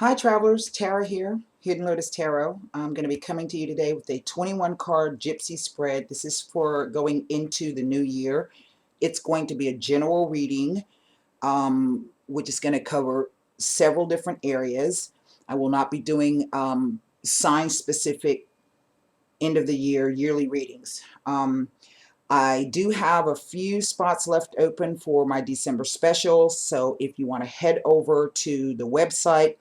Hi travelers, Tara here, Hidden Lotus Tarot. I'm going to be coming to you today with a 21 card Gypsy spread. This is for going into the new year. It's going to be a general reading, which is going to cover several different areas. I will not be doing sign specific end of the year yearly readings. I do have a few spots left open for my December special, so if you want to head over to the website,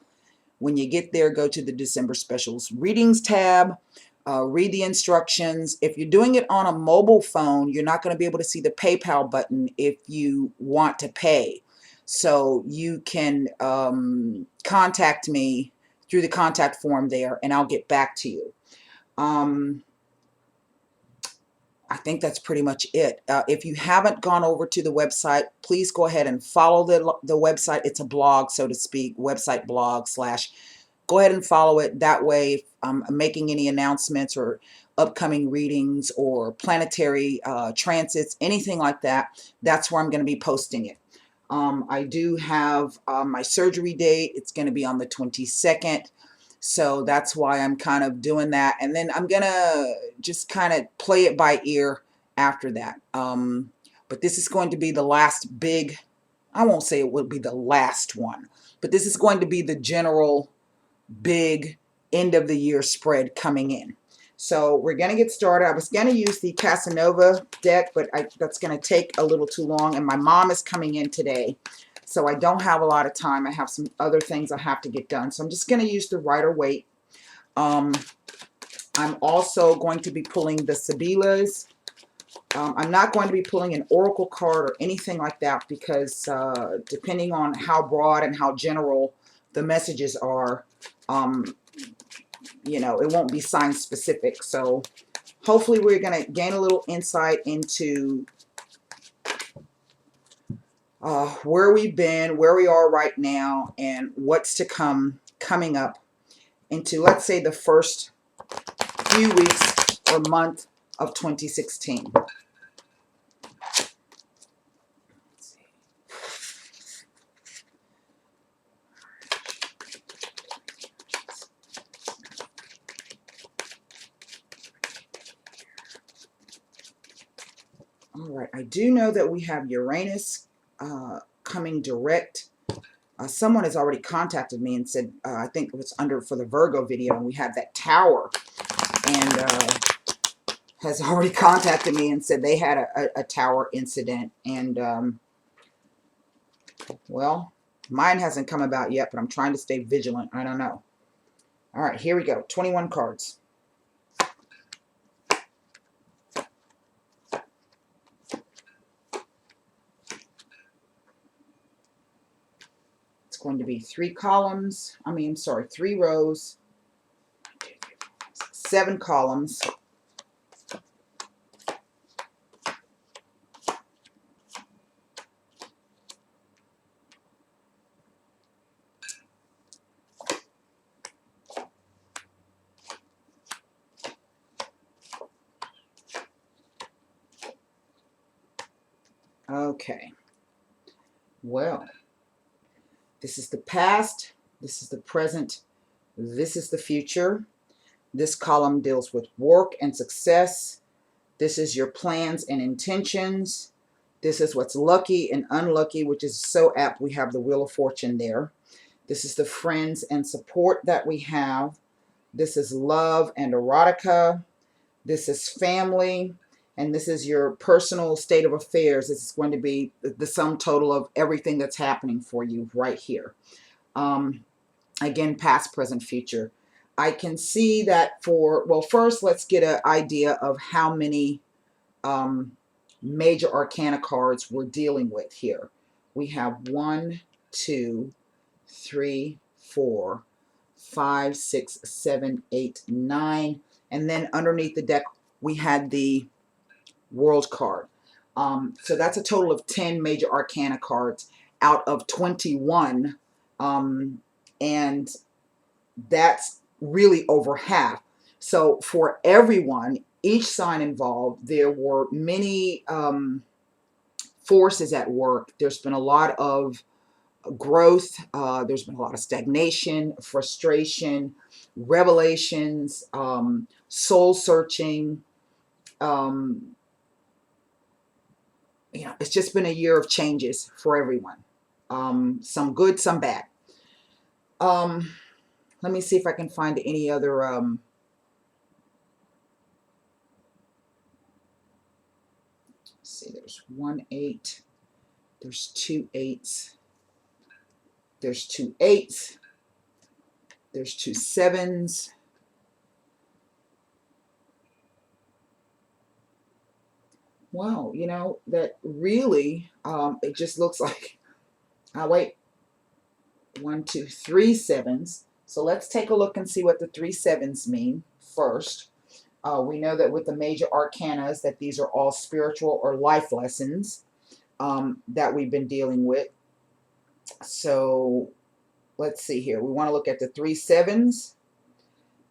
when you get there, go to the December Specials Readings tab, read the instructions. If you're doing it on a mobile phone, you're not going to be able to see the PayPal button if you want to pay. So you can contact me through the contact form there, and I'll get back to you. I think that's pretty much it. If you haven't gone over to the website, please go ahead and follow the website. It's a blog, so to speak, website blog slash. Go ahead and follow it. That way, if I'm making any announcements or upcoming readings or planetary transits, anything like that, that's where I'm going to be posting it. I do have my surgery date. It's going to be on the 22nd. So that's why I'm kind of doing that. And then I'm going to just kind of play it by ear after that. But this is going to be the last big, I won't say it will be the last one, but this is going to be the general big end of the year spread coming in. So we're going to get started. I was going to use the Casanova deck, but that's going to take a little too long. And my mom is coming in today, so I don't have a lot of time. I have some other things I have to get done. So I'm just going to use the Rider-Waite. I'm also going to be pulling the Sibilas. I'm not going to be pulling an oracle card or anything like that because depending on how broad and how general the messages are, you know, it won't be sign specific. So hopefully we're going to gain a little insight into where we've been, where we are right now, and what's to come coming up into, let's say, the first few weeks or month of 2016. All right, I do know that we have Uranus coming direct. Someone has already contacted me and said, I think it was for the Virgo video, and we had that tower, and has already contacted me and said they had a tower incident. And, well, mine hasn't come about yet, but I'm trying to stay vigilant. I don't know. All right, here we go. 21 cards. Going to be 3 columns, sorry, 3 rows, 7 columns. Okay, well, this is the past, this is the present, this is the future. This column deals with work and success. This is your plans and intentions. This is what's lucky and unlucky, which is so apt. We have the Wheel of Fortune there. This is the friends and support that we have. This is love and erotica. This is family. And this is your personal state of affairs. This is going to be the sum total of everything that's happening for you right here. Again, past, present, future. I can see that for, well, first let's get an idea of how many major arcana cards we're dealing with here. We have 1, 2, 3, 4, 5, 6, 7, 8, 9. And then underneath the deck, we had the World card. So that's a total of 10 major arcana cards out of 21. And that's really over half. So for everyone, each sign involved, there were many forces at work. There's been a lot of growth. There's been a lot of stagnation, frustration, revelations, soul searching. Um, it's just been a year of changes for everyone. Some good, some bad. Um, Let me see if I can find any other. See, there's 1 8. There's 2 8s. There's 2 8s. There's 2 7s. Wow, that really, it just looks like, wait, 1 2 3 7s. So let's take a look and see what the 3 7s mean first. We know that with the major arcanas that these are all spiritual or life lessons that we've been dealing with. So let's see here. We want to look at the 3 7s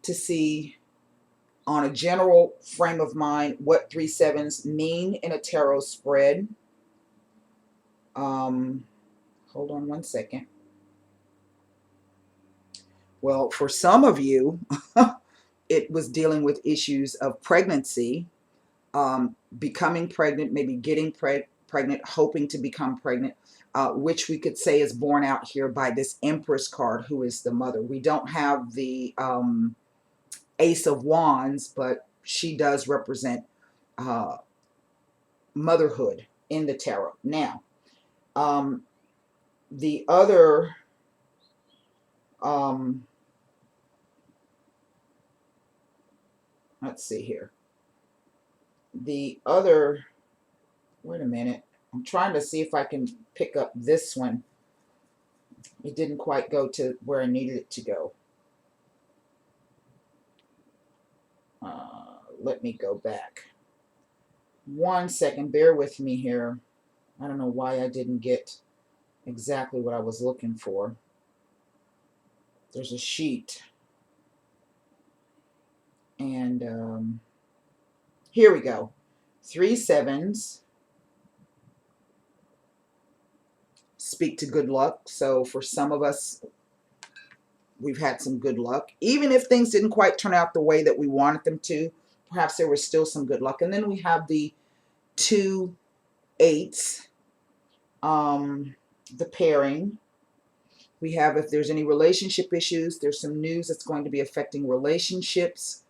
to see on a general frame of mind what 3 7s mean in a tarot spread. Hold on 1 second. Well, for some of you, it was dealing with issues of pregnancy, becoming pregnant, maybe getting pregnant, hoping to become pregnant, which we could say is borne out here by this Empress card, who is the mother. We don't have the Ace of Wands, but she does represent motherhood in the tarot. Now, the other let's see here. The other, wait a minute. I'm trying to see if I can pick up this one. It didn't quite go to where I needed it to go. Let me go back. 1 second. Bear with me here. I don't know why I didn't get exactly what I was looking for. There's a sheet. And here we go. 3 7s speak to good luck. So for some of us, we've had some good luck. Even if things didn't quite turn out the way that we wanted them to, perhaps there was still some good luck. And then we have the 2 8s, the pairing. We have, if there's any relationship issues, there's some news that's going to be affecting relationships.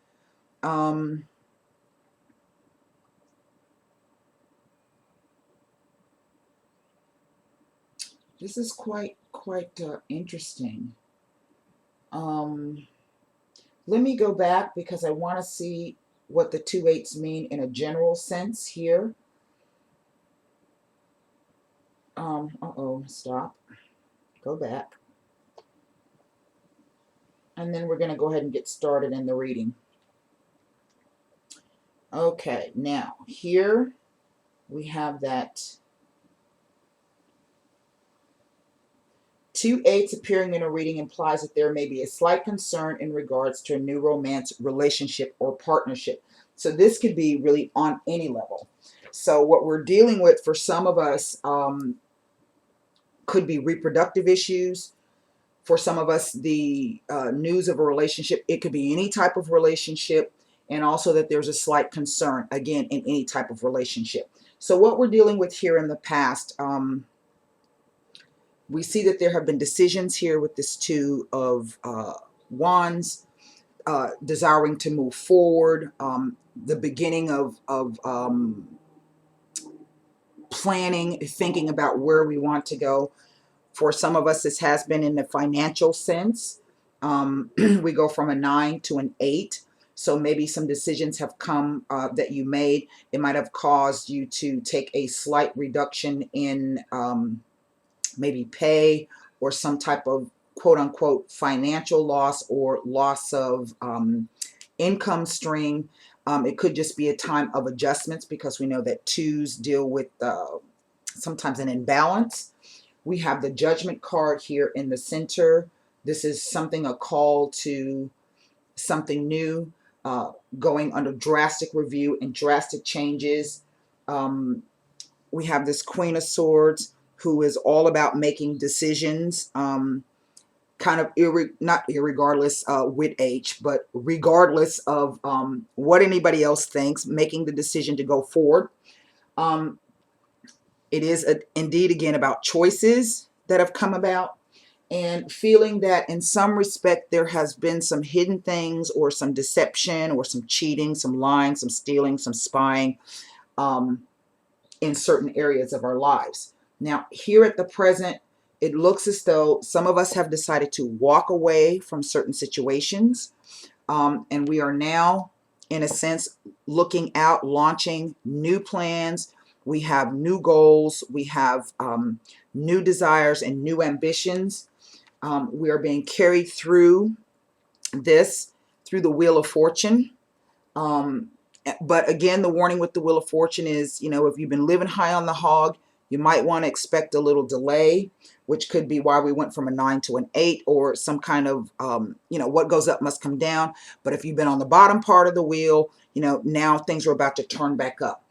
This is quite interesting. Let me go back because I want to see what the 2 8s mean in a general sense here. Stop. Go back. And then we're going to go ahead and get started in the reading. Okay, now here we have that 2 8s appearing in a reading implies that there may be a slight concern in regards to a new romance, relationship, or partnership. So this could be really on any level. So what we're dealing with for some of us could be reproductive issues. For some of us, the news of a relationship, it could be any type of relationship, and also that there's a slight concern, again, in any type of relationship. So what we're dealing with here in the past, we see that there have been decisions here with this 2 of Wands, desiring to move forward, the beginning of planning, thinking about where we want to go. For some of us, this has been in the financial sense. We go from a 9 to an 8. So maybe some decisions have come that you made. It might have caused you to take a slight reduction in maybe pay or some type of quote unquote financial loss or loss of income stream. It could just be a time of adjustments because we know that 2s deal with sometimes an imbalance. We have the Judgment card here in the center. This is something, a call to something new, going under drastic review and drastic changes. We have this Queen of Swords, who is all about making decisions, kind of not irregardless with H, but regardless of what anybody else thinks, making the decision to go forward. Um, it is indeed, again, about choices that have come about, and feeling that in some respect there has been some hidden things or some deception or some cheating, some lying, some stealing, some spying um, in certain areas of our lives. Now, here at the present, it looks as though some of us have decided to walk away from certain situations, and we are now, in a sense, looking out, launching new plans. We have new goals, we have new desires and new ambitions. We are being carried through this, through the Wheel of Fortune. Um, but again, the warning with the Wheel of Fortune is, if you've been living high on the hog, you might want to expect a little delay, which could be why we went from a 9 to an 8, or some kind of, what goes up must come down. But if you've been on the bottom part of the wheel, now things are about to turn back up.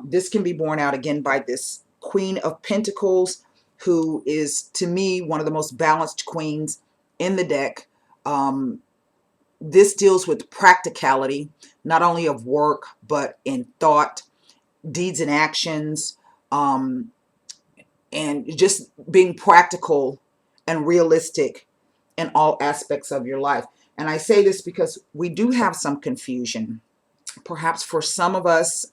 This can be borne out again by this Queen of Pentacles, who is, to me, one of the most balanced queens in the deck. This deals with practicality, not only of work, but in thought, deeds and actions, and just being practical and realistic in all aspects of your life. And I say this because we do have some confusion. Perhaps for some of us,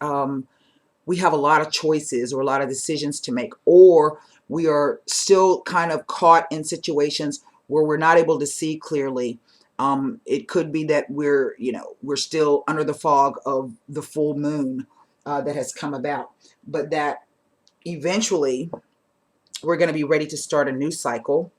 we have a lot of choices or a lot of decisions to make, or we are still kind of caught in situations where we're not able to see clearly. It could be that we're still under the fog of the full moon that has come about, but that eventually we're going to be ready to start a new cycle.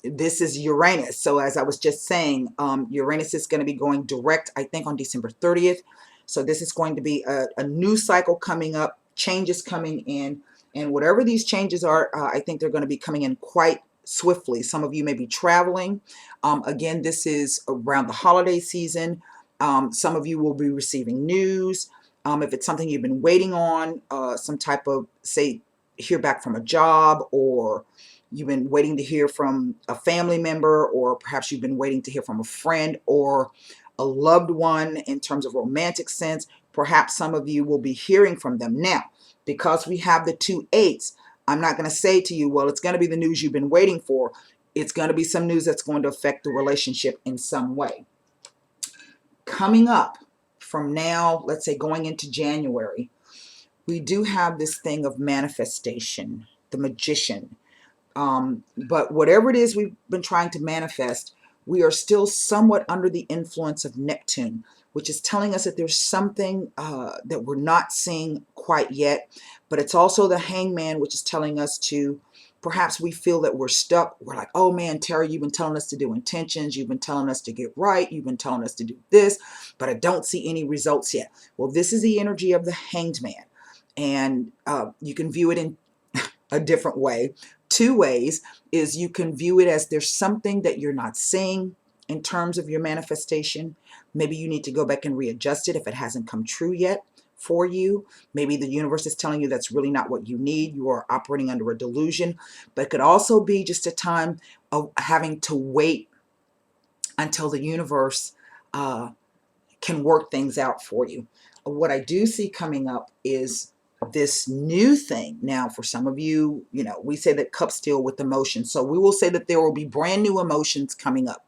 This is Uranus. So as I was just saying, Uranus is going to be going direct, I think, on December 30th. So this is going to be a new cycle coming up, changes coming in. And whatever these changes are, I think they're going to be coming in quite swiftly. Some of you may be traveling. Again, this is around the holiday season. Some of you will be receiving news. If it's something you've been waiting on, some type of, say, hear back from a job, or you've been waiting to hear from a family member, or perhaps you've been waiting to hear from a friend or a loved one in terms of romantic sense, perhaps some of you will be hearing from them. Now, because we have the 2 8s, I'm not going to say to you, well, it's going to be the news you've been waiting for. It's going to be some news that's going to affect the relationship in some way. Coming up from now, let's say going into January, we do have this thing of manifestation, the Magician. But whatever it is we've been trying to manifest, we are still somewhat under the influence of Neptune, which is telling us that there's something that we're not seeing quite yet. But it's also the Hangman, which is telling us to, perhaps we feel that we're stuck. We're like, oh man, Terry, you've been telling us to do intentions. You've been telling us to get right. You've been telling us to do this, but I don't see any results yet. Well, this is the energy of the Hanged Man. And you can view it in a different way. 2 ways is you can view it as there's something that you're not seeing in terms of your manifestation. Maybe you need to go back and readjust it if it hasn't come true yet for you. Maybe the universe is telling you that's really not what you need. You are operating under a delusion. But it could also be just a time of having to wait until the universe can work things out for you. What I do see coming up is this new thing. Now, for some of you, we say that cups deal with emotions. So we will say that there will be brand new emotions coming up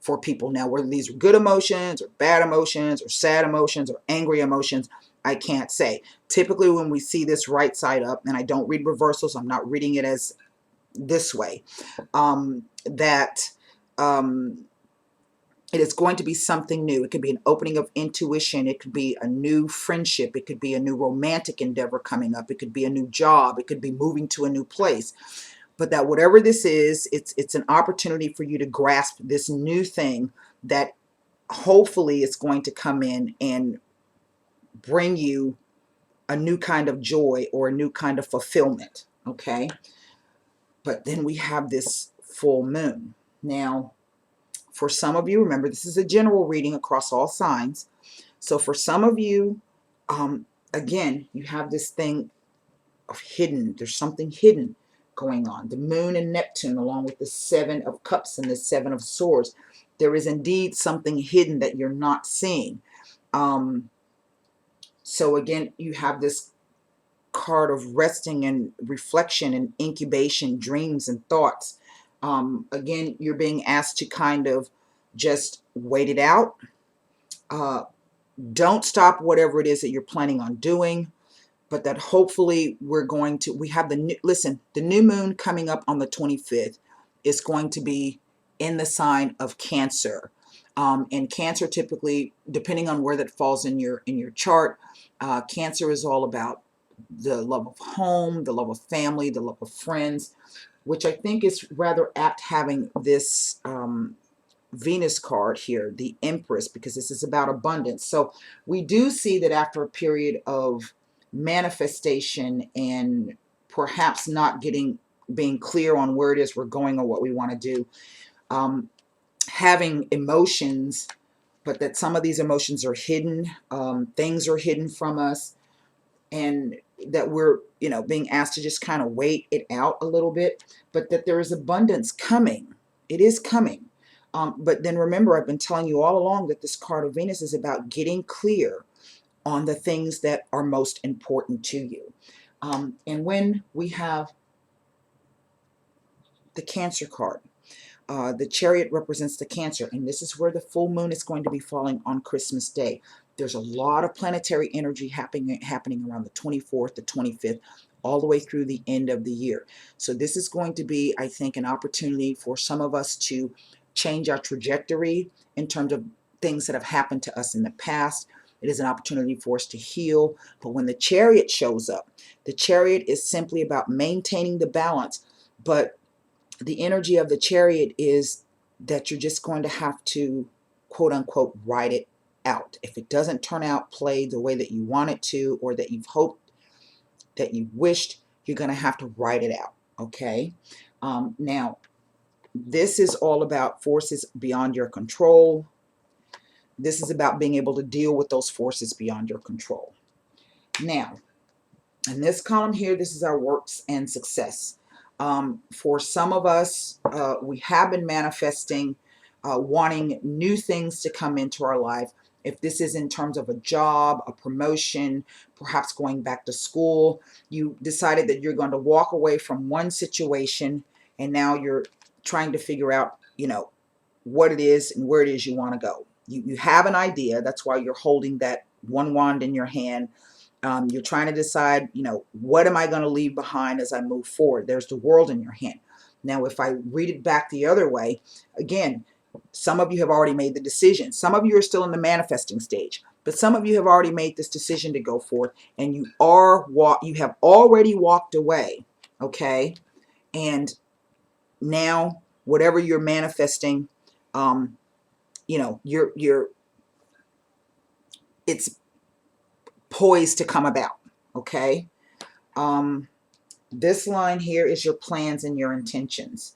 for people. Now, whether these are good emotions or bad emotions or sad emotions or angry emotions, I can't say. Typically, when we see this right side up, and I don't read reversals, I'm not reading it as this way, that it is going to be something new. It could be an opening of intuition. It could be a new friendship. It could be a new romantic endeavor coming up. It could be a new job. It could be moving to a new place. But that whatever this is, it's an opportunity for you to grasp this new thing that hopefully is going to come in and bring you a new kind of joy or a new kind of fulfillment. Okay? But then we have this full moon. Now, for some of you, remember, this is a general reading across all signs. So for some of you, again, you have this thing of hidden. There's something hidden going on. The moon and Neptune, along with the Seven of Cups and the Seven of Swords. There is indeed something hidden that you're not seeing. So again, you have this card of resting and reflection and incubation, dreams and thoughts. Again, you're being asked to kind of just wait it out. Don't stop whatever it is that you're planning on doing, but that hopefully we have the new moon coming up on the 25th is going to be in the sign of Cancer. And Cancer, typically, depending on where that falls in your chart, Cancer is all about the love of home, the love of family, the love of friends, which I think is rather apt having this Venus card here, the Empress, because this is about abundance. So we do see that after a period of manifestation and perhaps not being clear on where it is we're going or what we want to do, having emotions, but that some of these emotions are hidden, things are hidden from us, and that we're, being asked to just kind of wait it out a little bit, but that there is abundance coming. It is coming. But then remember, I've been telling you all along that this card of Venus is about getting clear on the things that are most important to you. And when we have the Cancer card, the Chariot represents the Cancer, and this is where the full moon is going to be falling on Christmas Day. There's a lot of planetary energy happening around the 24th, the 25th, all the way through the end of the year. So this is going to be, I think, an opportunity for some of us to change our trajectory in terms of things that have happened to us in the past. It is an opportunity for us to heal. But when the Chariot shows up, the Chariot is simply about maintaining the balance, but the energy of the Chariot is that you're just going to have to, quote unquote, ride it out. If it doesn't turn out play the way that you want it to, or that you've hoped, that you wished, you're going to have to ride it out. Okay. Now, this is all about forces beyond your control. This is about being able to deal with those forces beyond your control. Now, in this column here, this is our works and success. For some of us, we have been manifesting, wanting new things to come into our life. If this is in terms of a job, a promotion, perhaps going back to school, you decided that you're going to walk away from one situation, and now you're trying to figure out, what it is and where it is you want to go. You have an idea. That's why you're holding that one wand in your hand. You're trying to decide, what am I going to leave behind as I move forward? There's the world in your hand. Now, if I read it back the other way, again, some of you have already made the decision. Some of you are still in the manifesting stage, but some of you have already made this decision to go forth, and you have already walked away. Okay. And now whatever you're manifesting, it's poised to come about. Okay. This line here is your plans and your intentions.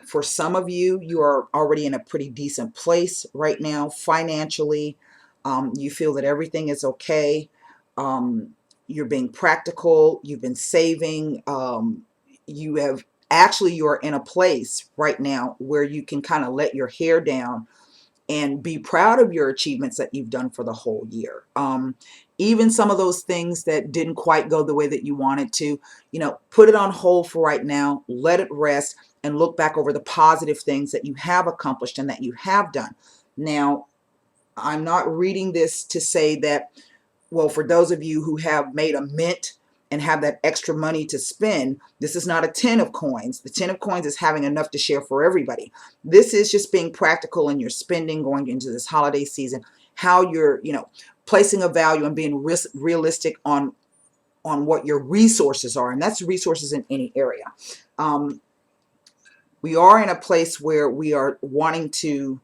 For some of you, you are already in a pretty decent place right now financially. You feel that everything is okay. You're being practical. You've been saving. You are in a place right now where you can kind of let your hair down and be proud of your achievements that you've done for the whole year. Even some of those things that didn't quite go the way that you wanted to, put it on hold for right now, let it rest, and look back over the positive things that you have accomplished and that you have done. Now, I'm not reading this to say that, well, for those of you who have made a mint and have that extra money to spend, this is not a 10 of coins. The 10 of coins is having enough to share for everybody. This is just being practical in your spending going into this holiday season, how you're, placing a value and being realistic on what your resources are. And that's resources in any area. We are in a place where we are wanting to,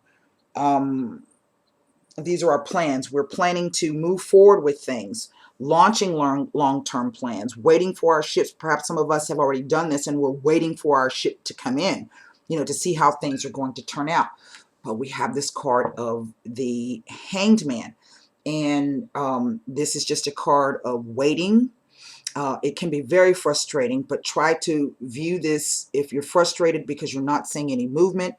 these are our plans. We're planning to move forward with things, launching long-term plans, waiting for our ships. Perhaps some of us have already done this and we're waiting for our ship to come in, to see how things are going to turn out. But we have this card of the Hanged Man. And this is just a card of waiting. It can be very frustrating, but try to view this. If you're frustrated because you're not seeing any movement,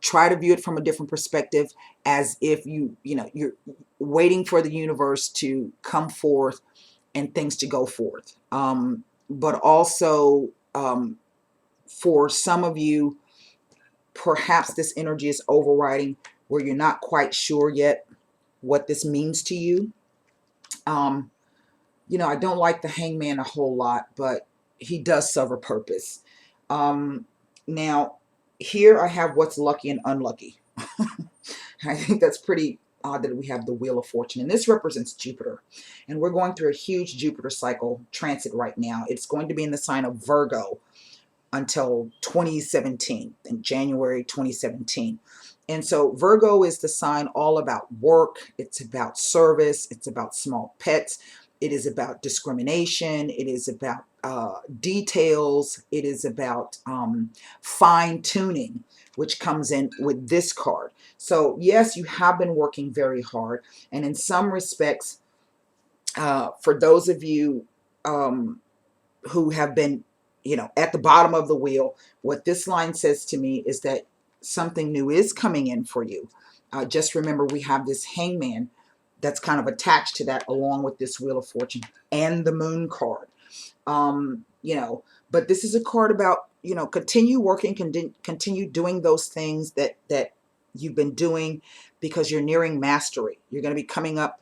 try to view it from a different perspective, as if you're waiting for the universe to come forth and things to go forth. But also, for some of you, perhaps this energy is overriding where you're not quite sure yet what this means to you. I don't like the hangman a whole lot, but he does serve a purpose. Now, here I have what's lucky and unlucky. I think that's pretty odd that we have the Wheel of Fortune, and this represents Jupiter. And we're going through a huge Jupiter cycle transit right now. It's going to be in the sign of Virgo until 2017, in January 2017. And so Virgo is the sign all about work. It's about service. It's about small pets. It is about discrimination. It is about details. It is about fine tuning, which comes in with this card. So yes, you have been working very hard. And in some respects, for those of you who have been, at the bottom of the wheel, what this line says to me is that something new is coming in for you. Just remember, we have this hangman that's kind of attached to that, along with this Wheel of Fortune and the Moon card. But this is a card about, continue working, continue doing those things that you've been doing, because you're nearing mastery. You're going to be coming up.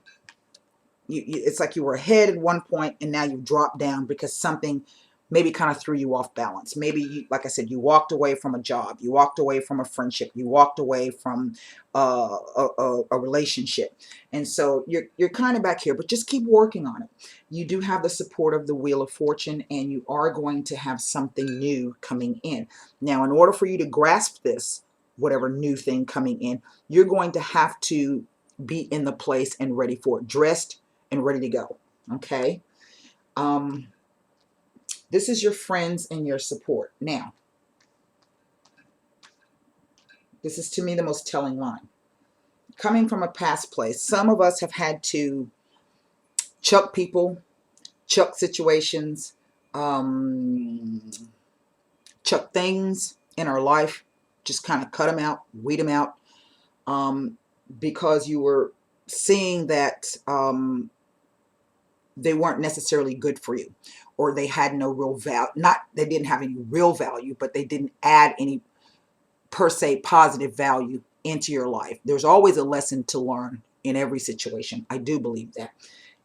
It's like you were ahead at one point and now you've dropped down because something maybe kind of threw you off balance. Maybe you, like I said, you walked away from a job, you walked away from a friendship, you walked away from a relationship, and so you're kind of back here. But just keep working on it. You do have the support of the Wheel of Fortune, and you are going to have something new coming in. Now, in order for you to grasp this, whatever new thing coming in, you're going to have to be in the place and ready for it, dressed and ready to go. Okay. This is your friends and your support. Now, this is to me the most telling line. Coming from a past place, some of us have had to chuck people, chuck situations, chuck things in our life, just kind of cut them out, weed them out, because you were seeing that they weren't necessarily good for you, or they had no real value. Not they didn't have any real value, but they didn't add any per se positive value into your life. There's always a lesson to learn in every situation. I do believe that.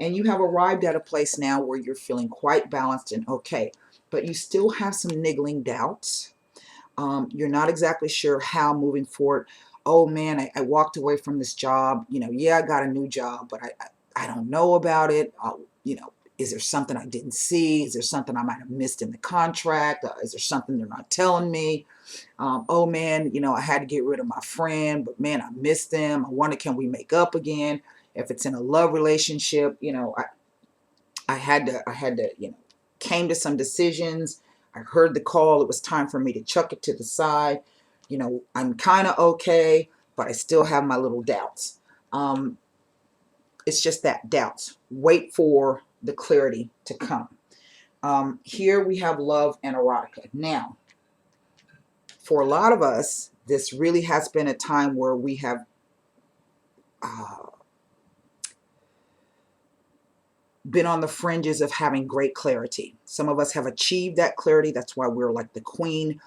And you have arrived at a place now where you're feeling quite balanced and okay, but you still have some niggling doubts. You're not exactly sure how moving forward. Oh man, I walked away from this job. Yeah, I got a new job, but I don't know about it. Is there something I didn't see? Is there something I might have missed in the contract? Is there something they're not telling me? Oh man, I had to get rid of my friend, but man, I miss them. I wonder, can we make up again? If it's in a love relationship, I had to, came to some decisions. I heard the call. It was time for me to chuck it to the side. I'm kind of okay, but I still have my little doubts. It's just that, doubts. Wait for the clarity to come. Here we have love and erotica. Now, for a lot of us, this really has been a time where we have been on the fringes of having great clarity. Some of us have achieved that clarity. That's why we're like the queen.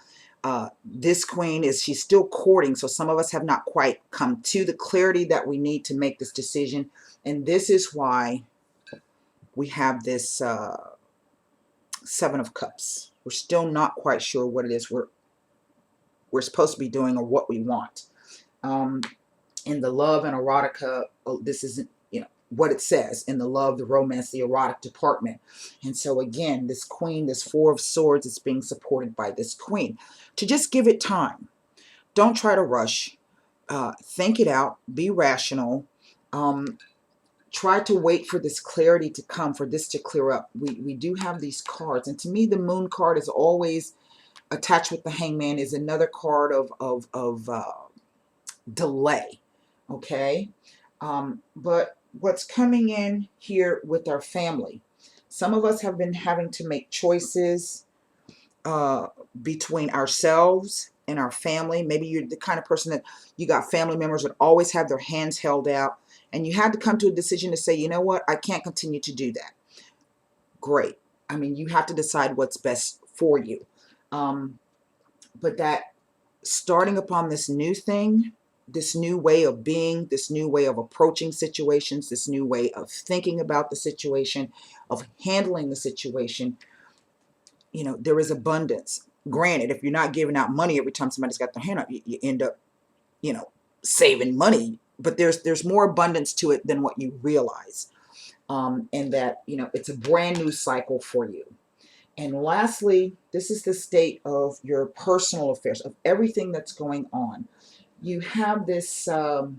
This queen she's still courting. So some of us have not quite come to the clarity that we need to make this decision. And this is why we have this Seven of Cups. We're still not quite sure what it is we're supposed to be doing or what we want. In the love and erotica, this isn't, what it says in the love, the romance, the erotic department. And so again, this queen, this Four of Swords, is being supported by this queen. To just give it time. Don't try to rush. Think it out. Be rational. Try to wait for this clarity to come, for this to clear up. We do have these cards. And to me, the Moon card is always attached with the Hangman, is another card of delay. Okay? But what's coming in here with our family, Some of us have been having to make choices between ourselves and our family. Maybe you're the kind of person that you got family members that always have their hands held out, and you had to come to a decision to say, you know what, I can't continue to do that. Great. I mean, you have to decide what's best for you. But that starting upon this new thing, this new way of being, this new way of approaching situations, this new way of thinking about the situation, of handling the situation, you know, there is abundance. Granted, if you're not giving out money every time somebody's got their hand up, you end up, you know, saving money. But there's more abundance to it than what you realize. And that, you know, it's a brand new cycle for you. And lastly, this is the state of your personal affairs, of everything that's going on. You have this, a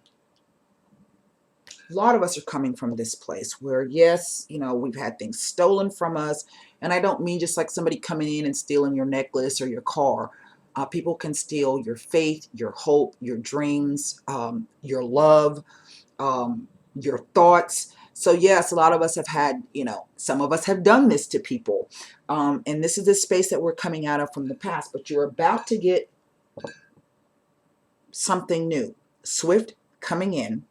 lot of us are coming from this place where, yes, you know, we've had things stolen from us. And I don't mean just like somebody coming in and stealing your necklace or your car. People can steal your faith, your hope, your dreams, your love, your thoughts. So yes, a lot of us have had, you know, some of us have done this to people. And this is the space that we're coming out of from the past, but you're about to get something new, swift coming in.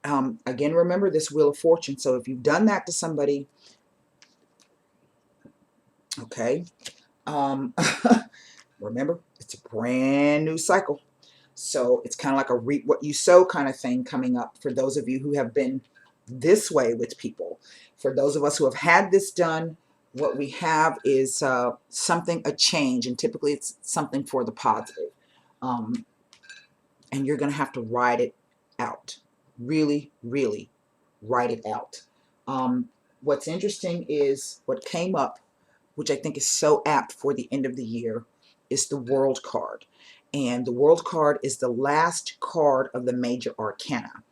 Again, remember this Wheel of Fortune. So if you've done that to somebody, okay, remember, it's a brand new cycle. So it's kind of like a reap what you sow kind of thing coming up for those of you who have been this way with people. For those of us who have had this done, what we have is something, a change, and typically it's something for the positive. And you're going to have to ride it out. Really, really write it out. What's interesting is what came up, which I think is so apt for the end of the year, is the World card. And the World card is the last card of the major arcana.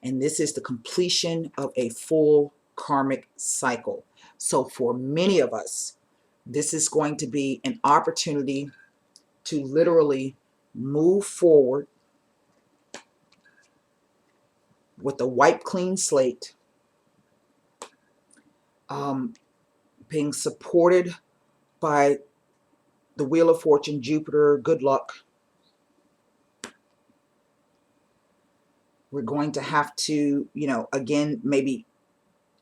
And this is the completion of a full karmic cycle. So for many of us, this is going to be an opportunity to literally move forward with a wipe clean slate, being supported by the Wheel of Fortune, Jupiter, good luck. We're going to have to, you know, again, maybe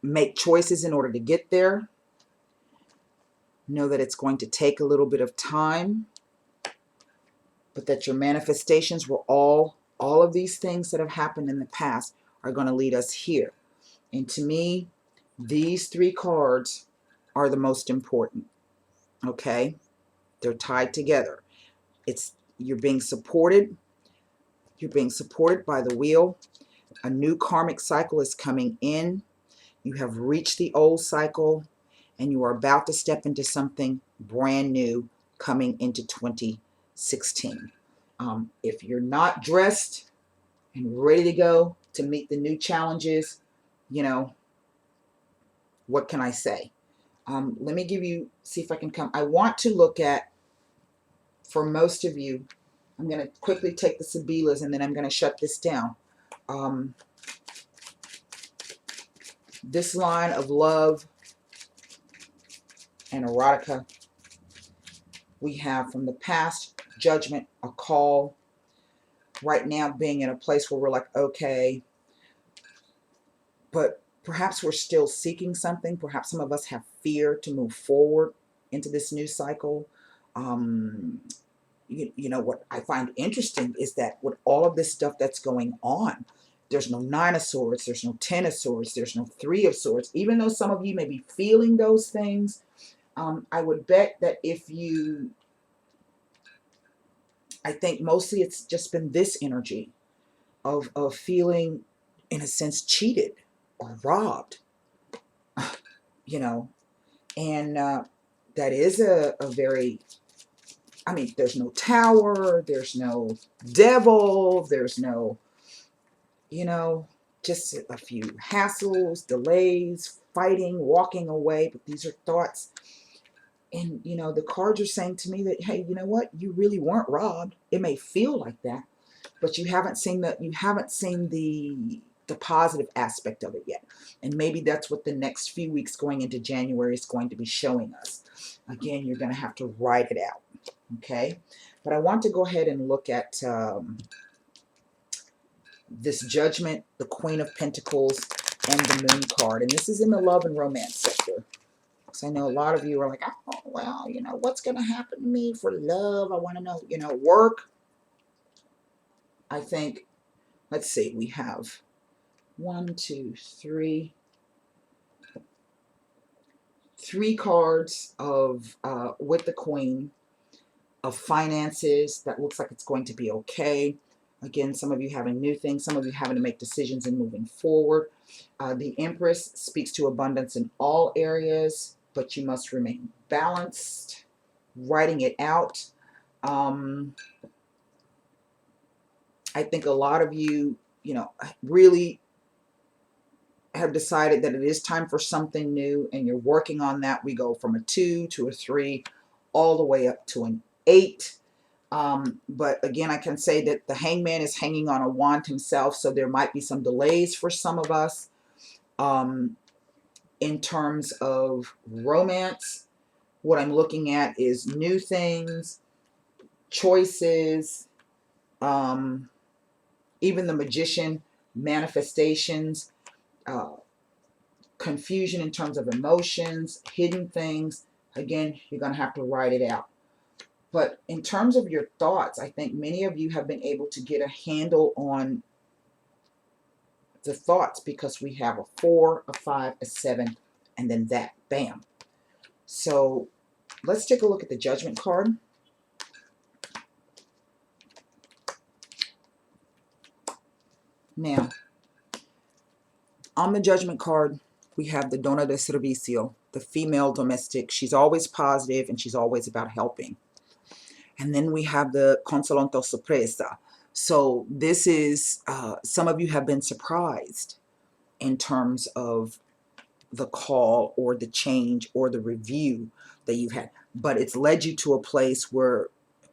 make choices in order to get there. Know that it's going to take a little bit of time, but that your manifestations were all of these things that have happened in the past are going to lead us here. And to me, these three cards are the most important. Okay? They're tied together. You're being supported. You're being supported by the wheel. A new karmic cycle is coming in. You have reached the old cycle, and you are about to step into something brand new coming into 2016. If you're not dressed and ready to go to meet the new challenges, you know, what can I say? Let me see if I can come. I want to look at, for most of you, I'm going to quickly take the Sibilas and then I'm going to shut this down. This line of love and erotica, we have from the past, judgment, a call. Right now being in a place where we're like, okay, but perhaps we're still seeking something. Perhaps some of us have fear to move forward into this new cycle. You know, what I find interesting is that with all of this stuff that's going on, there's no Nine of Swords, there's no Ten of Swords, there's no Three of Swords. Even though some of you may be feeling those things, I would bet that I think mostly it's just been this energy of feeling, in a sense, cheated or robbed, you know, and that is a very, I mean, there's no tower, there's no devil, there's no, you know, just a few hassles, delays, fighting, walking away, but these are thoughts. And, you know, the cards are saying to me that, hey, you know what? You really weren't robbed. It may feel like that, but you haven't seen the the positive aspect of it yet. And maybe that's what the next few weeks going into January is going to be showing us. Again, you're going to have to write it out. Okay? But I want to go ahead and look at this Judgment, the Queen of Pentacles, and the Moon card. And this is in the love and romance sector. Because I know a lot of you are like, oh, well, you know, what's going to happen to me for love? I want to know, you know, work. I think, let's see, we have 1, 2, 3. 3 cards of with the Queen of finances. That looks like it's going to be okay. Again, some of you having new things, some of you having to make decisions and moving forward. The Empress speaks to abundance in all areas, but you must remain balanced. Writing it out. I think a lot of you, you know, really have decided that it is time for something new, and you're working on that. We go from a 2 to a 3, all the way up to an 8. But again, I can say that the Hangman is hanging on a wand himself, so there might be some delays for some of us. In terms of romance, what I'm looking at is new things, choices, even the Magician, manifestations, confusion in terms of emotions, hidden things. Again, you're going to have to write it out. But in terms of your thoughts, I think many of you have been able to get a handle on the thoughts, because we have a 4, a 5, a 7, and then that. Bam. So let's take a look at the Judgment card. Now, on the Judgment card, we have the Donna de Servicio, the female domestic. She's always positive and she's always about helping. And then we have the Consolanto Sorpresa. So this is, some of you have been surprised in terms of the call or the change or the review that you've had. But it's led you to a place where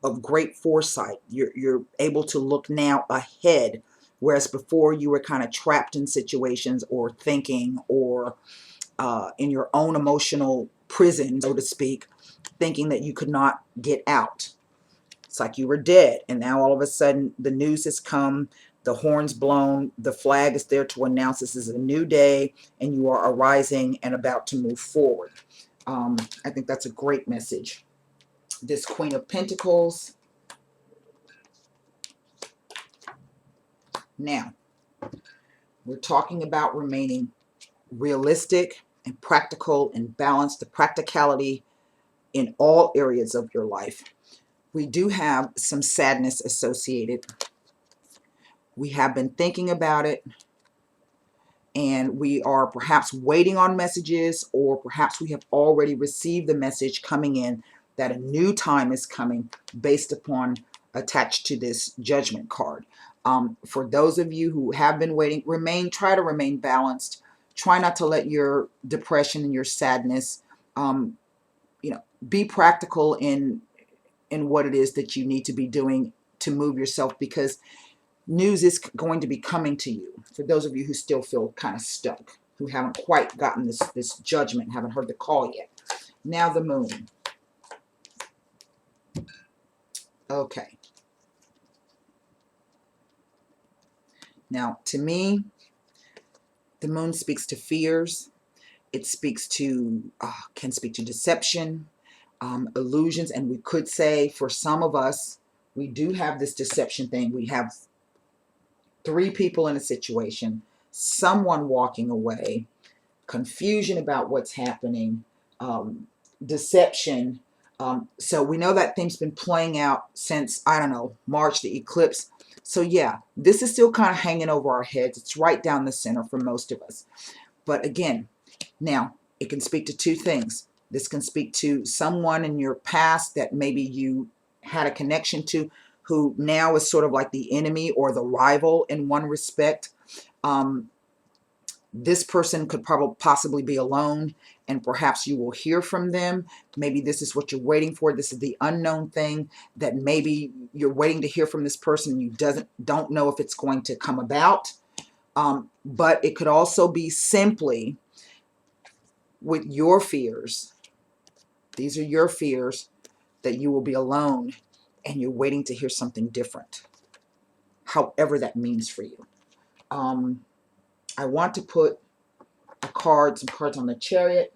of great foresight. You're able to look now ahead, whereas before you were kind of trapped in situations or thinking or in your own emotional prison, so to speak, thinking that you could not get out. It's like you were dead, and now all of a sudden the news has come, the horn's blown, the flag is there to announce this is a new day, and you are arising and about to move forward. I think that's a great message. This Queen of Pentacles. Now, we're talking about remaining realistic and practical and balanced, the practicality in all areas of your life. We do have some sadness associated. We have been thinking about it, and we are perhaps waiting on messages, or perhaps we have already received the message coming in that a new time is coming based upon attached to this Judgment card. For those of you who have been waiting, try to remain balanced. Try not to let your depression and your sadness, be practical in what it is that you need to be doing to move yourself, because news is going to be coming to you. For those of you who still feel kind of stuck, who haven't quite gotten this judgment, haven't heard the call yet. Now the Moon. Okay. Now, to me, the Moon speaks to fears. It speaks to, can speak to deception, illusions, and we could say for some of us, we do have this deception thing. We have 3 people in a situation, someone walking away, confusion about what's happening, deception. So we know that thing's been playing out since, I don't know, March, the eclipse. So yeah, this is still kind of hanging over our heads. It's right down the center for most of us. But again, now it can speak to 2 things. This can speak to someone in your past that maybe you had a connection to, who now is sort of like the enemy or the rival in one respect. This person could possibly be alone, and perhaps you will hear from them. Maybe this is what you're waiting for. This is the unknown thing that maybe you're waiting to hear from this person. You don't know if it's going to come about. But it could also be simply with your fears. These are your fears that you will be alone and you're waiting to hear something different, however that means for you. I want to put some cards on the Chariot.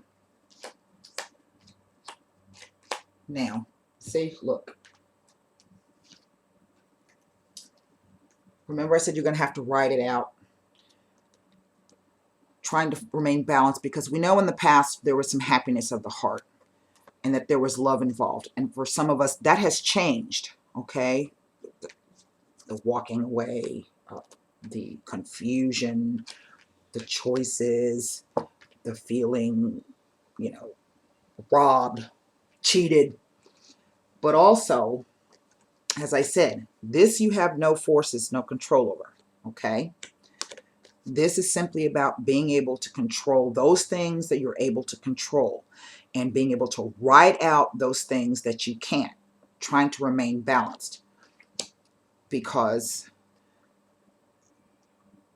Now, see, look. Remember I said you're going to have to write it out. Trying to remain balanced, because we know in the past there was some happiness of the heart and that there was love involved. And for some of us, that has changed, okay? The walking away, the confusion, the choices, the feeling, robbed, cheated. But also, as I said, this you have no forces, no control over, okay? This is simply about being able to control those things that you're able to control and being able to write out those things that you can't, trying to remain balanced. Because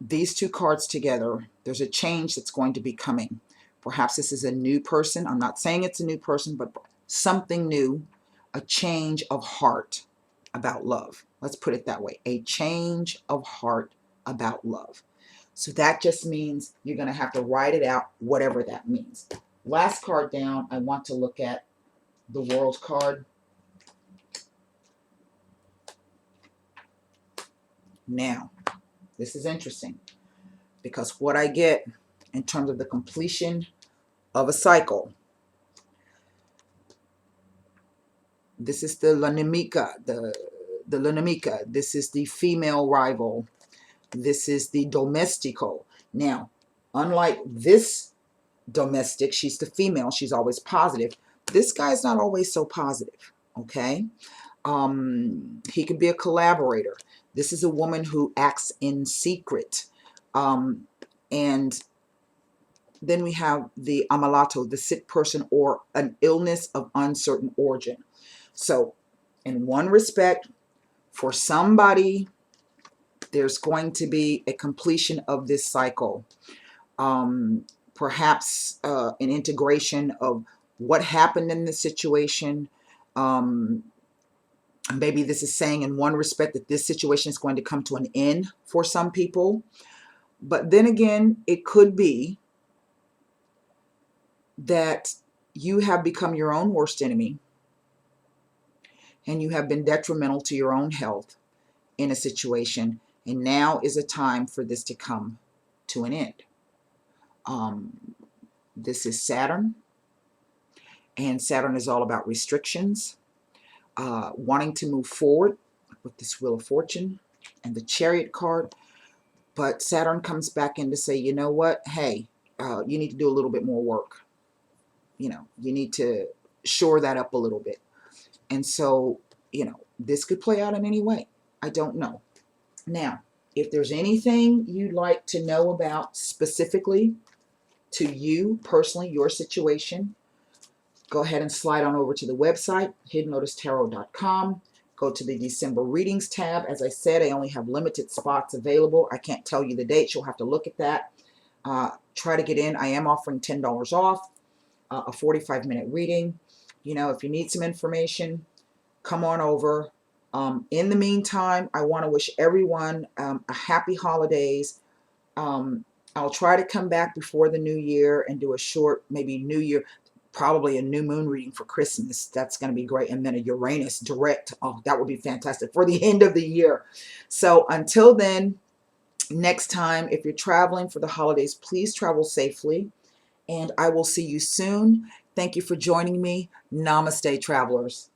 these two cards together, there's a change that's going to be coming. Perhaps this is a new person. I'm not saying it's a new person, but something new, a change of heart about love. Let's put it that way. A change of heart about love. So that just means you're going to have to write it out, whatever that means. Last card down, I want to look at the World card. Now, this is interesting because what I get in terms of the completion of a cycle, this is the Lanamika, the Lanamika. This is the female rival. This is the domestico. Now, unlike this domestic, she's the female, she's always positive. This guy's not always so positive, okay? He can be a collaborator. This is a woman who acts in secret. And then we have the amalato, the sick person or an illness of uncertain origin. So in one respect, for somebody, there's going to be a completion of this cycle. Perhaps an integration of what happened in the situation. Maybe this is saying in one respect that this situation is going to come to an end for some people. But then again, it could be that you have become your own worst enemy and you have been detrimental to your own health in a situation. And now is a time for this to come to an end. This is Saturn. And Saturn is all about restrictions. Wanting to move forward with this Wheel of Fortune and the Chariot card. But Saturn comes back in to say, you know what? Hey, you need to do a little bit more work. You need to shore that up a little bit. And so, this could play out in any way. I don't know. Now, if there's anything you'd like to know about specifically to you personally, your situation, go ahead and slide on over to the website, hiddenlotustarot.com. Go to the December readings tab. As I said, I only have limited spots available. I can't tell you the dates. You'll have to look at that. Try to get in. I am offering $10 off, a 45-minute reading. If you need some information, come on over. In the meantime, I want to wish everyone a happy holidays. I'll try to come back before the new year and do a short, maybe New Year, probably a new moon reading for Christmas. That's going to be great. And then a Uranus direct. Oh, that would be fantastic for the end of the year. So until then, next time, if you're traveling for the holidays, please travel safely. And I will see you soon. Thank you for joining me. Namaste, travelers.